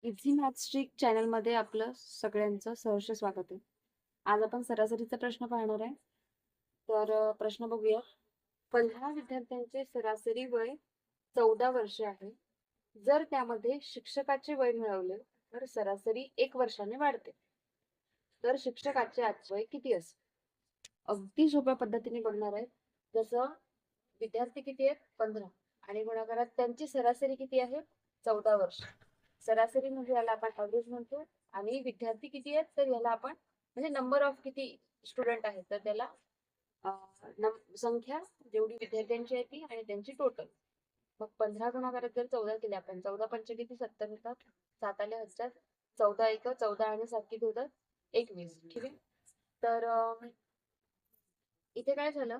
Easy maths trick चॅनलमध्ये आपलं सगळ्यांचं सहर्ष स्वागत आहे. आज आपण सरासरीचा प्रश्न पाहणार आहे. तर प्रश्न बघूया. 15 विद्यार्थ्यांचे सरासरी वय 14 वर्षे आहे. जर त्यामध्ये शिक्षकाचे वय मिळवले तर सरासरी 1 वर्षाने वाढते. तर शिक्षकाचे आजचे वय किती असेल? अगदी सोप्या पद्धतीने बघणार आहे. जसं विद्यार्थी किती आहेत? 15 आणि गुणाकारात त्यांची सरासरी किती आहे? 14 वर्ष. सरासरी म्हणजे याला आपण ॲव्हरेज म्हणतो आणि विद्यार्थी किती आहेत तर याला आपण म्हणजे नंबर ऑफ किती स्टुडंट आहेत तर त्याला संख्या जेवढी विद्यार्थ्यांची आहे ती आणि त्यांची टोटल. मग 15 गुणाकारात जर 14 केले आपण 14 पंचे किती 70 होतात. 7 आले 1000. 14 एक 14 आणि 7 किती होतात? 21. ठीक आहे. तर इथे काय झालं?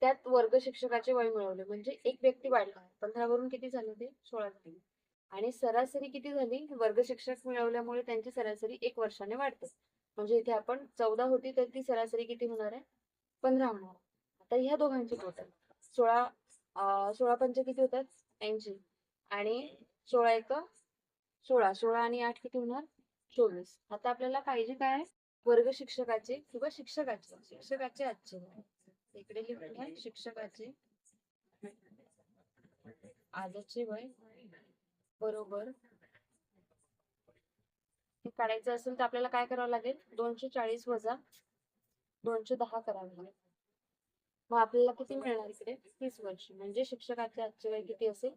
त्यात वर्ग शिक्षकाचे वय मिळवले म्हणजे एक व्यक्ती वाढला. 15 वरून किती झाले ते 16 झाले. आणि सरासरी किती झाली? वर्ग शिक्षक मिळवल्यामुळे त्यांची सरासरी 1 वर्षाने वाढते. म्हणजे इथे आपण 14 होती तर ती सरासरी किती होणार आहे? 15 होणार. आता ह्या दोघांची टोटल 16 पंचे किती होतात? 80 आणि 16 एक 16. 16 आणि 8 किती होणार? 24. आता आपल्याला पाहिजे काय? वर्ग शिक्षकाचे किंवा शिक्षकाचे आजचे वय. इकडे लिहूया शिक्षकाचे आजचे वय बरोबर. हे काढायचं असेल तर आपल्याला काय करावं लागेल? 240 वजा 210 करावे लागेल. मग आपल्याला किती मिळणार इकडे? 30 वर्ष. म्हणजे शिक्षकाचे आजचे वय किती असेल?